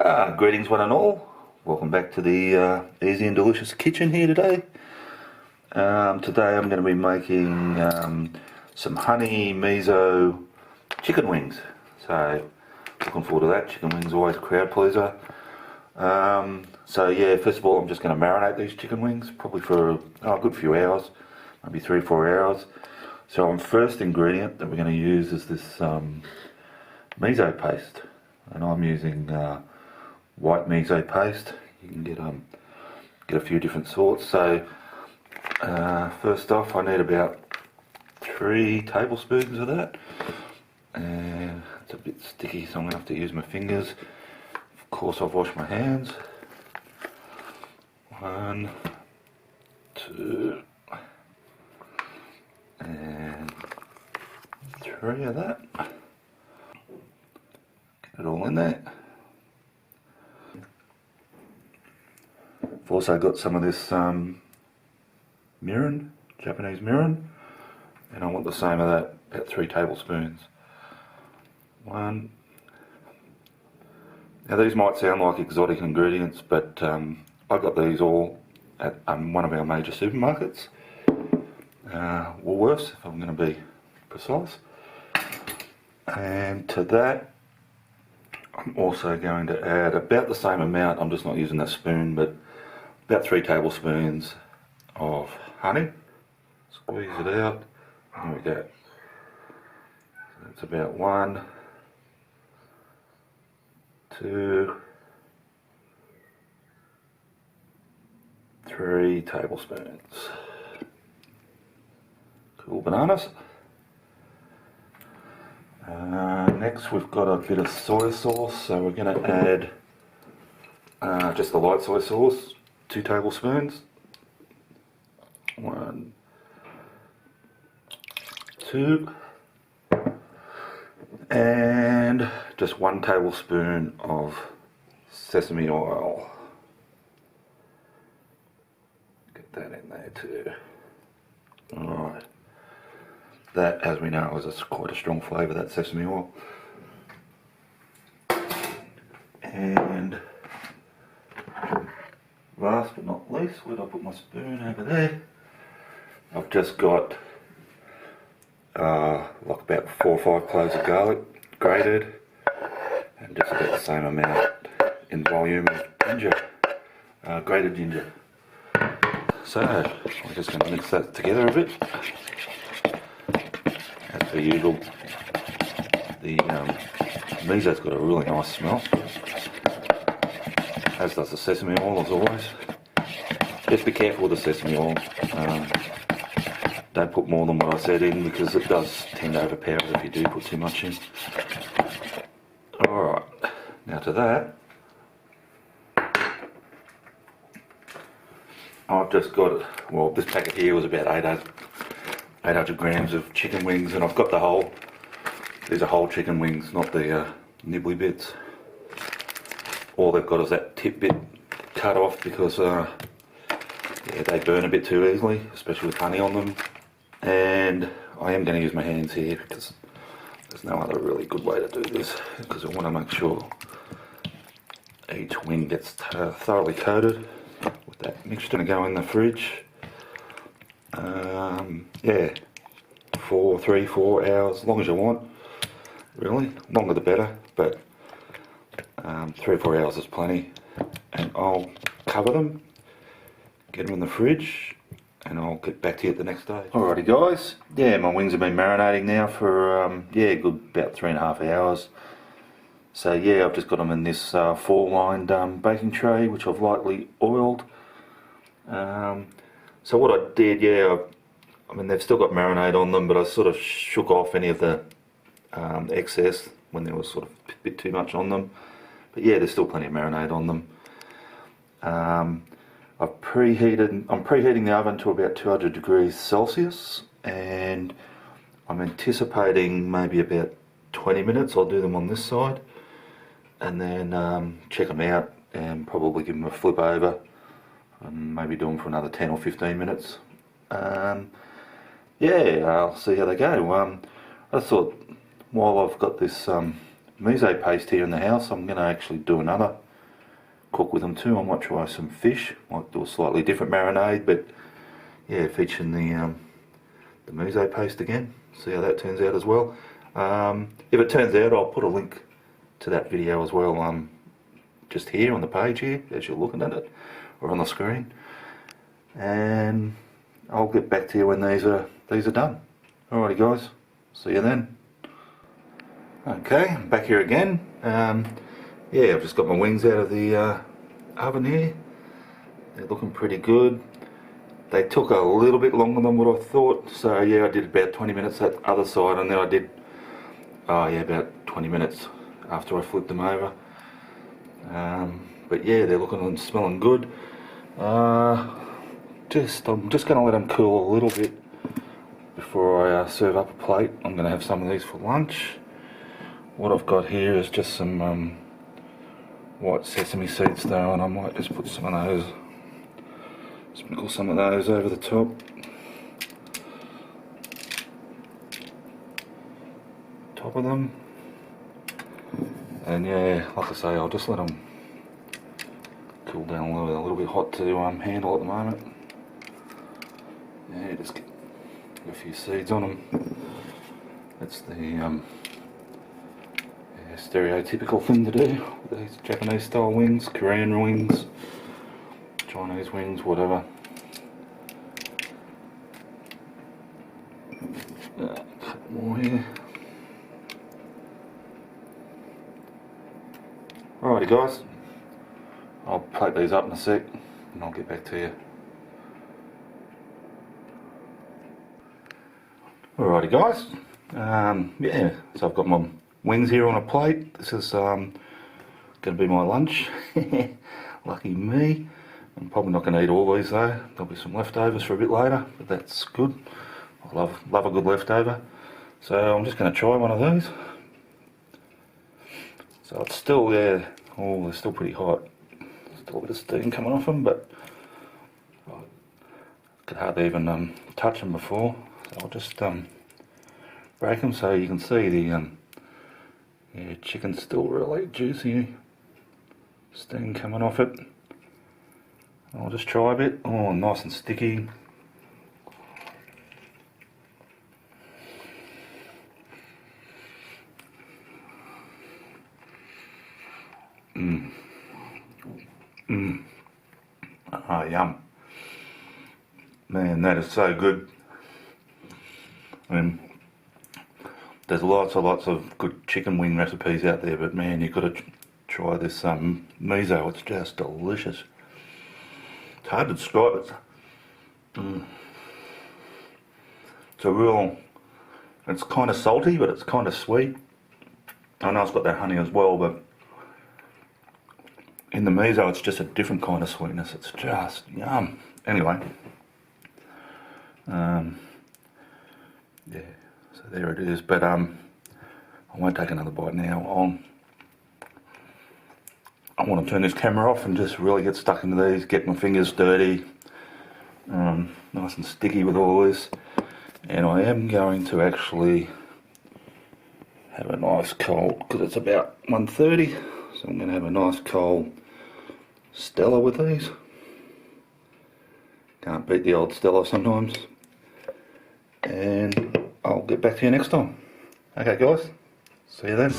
Greetings one and all. Welcome back to the Easy and Delicious Kitchen here today. Today I'm going to be making some honey miso chicken wings. So looking forward to that. Chicken wings always a crowd pleaser. So yeah, first of all I'm just going to marinate these chicken wings probably for a good few hours, maybe 3 or 4 hours. So our first ingredient that we're going to use is this miso paste, and I'm using white miso paste. You can get a few different sorts. So first off, I need about 3 tablespoons of that, and it's a bit sticky, so I'm going to have to use my fingers. Of course, I've washed my hands. 1, 2, and 3 of that. Get it all in there. I've also got some of this mirin, Japanese mirin, and I want the same of that, about 3 tablespoons. 1. Now these might sound like exotic ingredients, but I got these all at one of our major supermarkets, Woolworths if I'm going to be precise. And to that I'm also going to add about the same amount, I'm just not using that spoon, but about 3 tablespoons of honey. Squeeze it out. There we go. So that's about 1, 2, 3 tablespoons. Cool bananas. Next we've got a bit of soy sauce, so we're going to add just the light soy sauce, 2 tablespoons. 1, 2, and just 1 tablespoon of sesame oil. Get that in there too. Alright. That, as we know, is quite a strong flavour, that sesame oil. And last but not least, where did I put my spoon? Over there. I've just got like about 4 or 5 cloves of garlic, grated, and just about the same amount in volume of ginger, grated ginger. So we're just going to mix that together a bit. As per usual, the miso's got a really nice smell, as does the sesame oil, as always. Just be careful with the sesame oil. Don't put more than what I said in, because it does tend to overpower it if you do put too much in. Alright, now to that, I've just got, well, this packet here was about 800 grams of chicken wings, and I've got the whole, these are whole chicken wings, not the nibbly bits. All they've got is that tip bit cut off, because yeah, they burn a bit too easily, especially with honey on them. And I am going to use my hands here, because there's no other really good way to do this, because I want to make sure each wing gets thoroughly coated with that mixture. Going to go in the fridge, yeah, 3 or 4 hours, as long as you want, really, longer the better, but 3 or 4 hours is plenty. And I'll cover them, get them in the fridge, and I'll get back to you the next day. Alrighty guys, yeah, my wings have been marinating now for yeah, good about 3.5 hours. So yeah, I've just got them in this 4-lined baking tray, which I've lightly oiled. So what I did, yeah, I mean they've still got marinade on them, but I sort of shook off any of the excess when there was sort of a bit too much on them. But yeah, there's still plenty of marinade on them. I'm preheating the oven to about 200 degrees Celsius, and I'm anticipating maybe about 20 minutes. I'll do them on this side, and then check them out and probably give them a flip over, and maybe do them for another 10 or 15 minutes. Yeah, I'll see how they go. I thought while I've got this miso paste here in the house, I'm going to actually do another cook with them too. I might try some fish, might do a slightly different marinade, but yeah, featuring the miso paste again. See how that turns out as well. If it turns out, I'll put a link to that video as well, just here on the page here as you're looking at it, or on the screen. And I'll get back to you when these are done. Alrighty guys, see you then. Okay, I'm back here again. Yeah, I've just got my wings out of the oven here. They're looking pretty good. They took a little bit longer than what I thought, so yeah, I did about 20 minutes that other side, and then I did, about 20 minutes after I flipped them over. But yeah, they're looking and smelling good. I'm just going to let them cool a little bit before I serve up a plate. I'm going to have some of these for lunch. What I've got here is just some white sesame seeds though, and I might just put some of those, sprinkle some of those over the top. Top of them. And yeah, like I say, I'll just let them cool down a little bit hot to handle at the moment. Yeah, just get a few seeds on them. That's the yeah, stereotypical thing to do. These Japanese style wings, Korean wings, Chinese wings, whatever. A couple more here. Alrighty guys, I'll plate these up in a sec and I'll get back to you. Alrighty guys, yeah, so I've got my wings here on a plate. This is going to be my lunch. Lucky me. I'm probably not going to eat all these though. There'll be some leftovers for a bit later, but that's good. I love a good leftover. So I'm just going to try one of these. So it's still, yeah, oh, they're still pretty hot. Still a bit of steam coming off them, but I could hardly even touch them before. So I'll just break them so you can see the yeah, chicken's still really juicy. Steam coming off it. I'll just try a bit. Oh, nice and sticky. Oh, yum. Man, that is so good. I mean, there's lots of good chicken wing recipes out there, but man, you've got to try this miso. It's just delicious. It's hard to describe it. It's a real, it's kind of salty, but it's kind of sweet. I know it's got that honey as well, but in the miso it's just a different kind of sweetness. It's just yum. Anyway, yeah, so there it is, but I won't take another bite now. I want to turn this camera off and just really get stuck into these, get my fingers dirty, nice and sticky with all this. And I am going to actually have a nice cold, because it's about 1:30, so I'm going to have a nice cold Stella with these. Can't beat the old Stella sometimes. And I'll get back to you next time. Okay guys, see you then.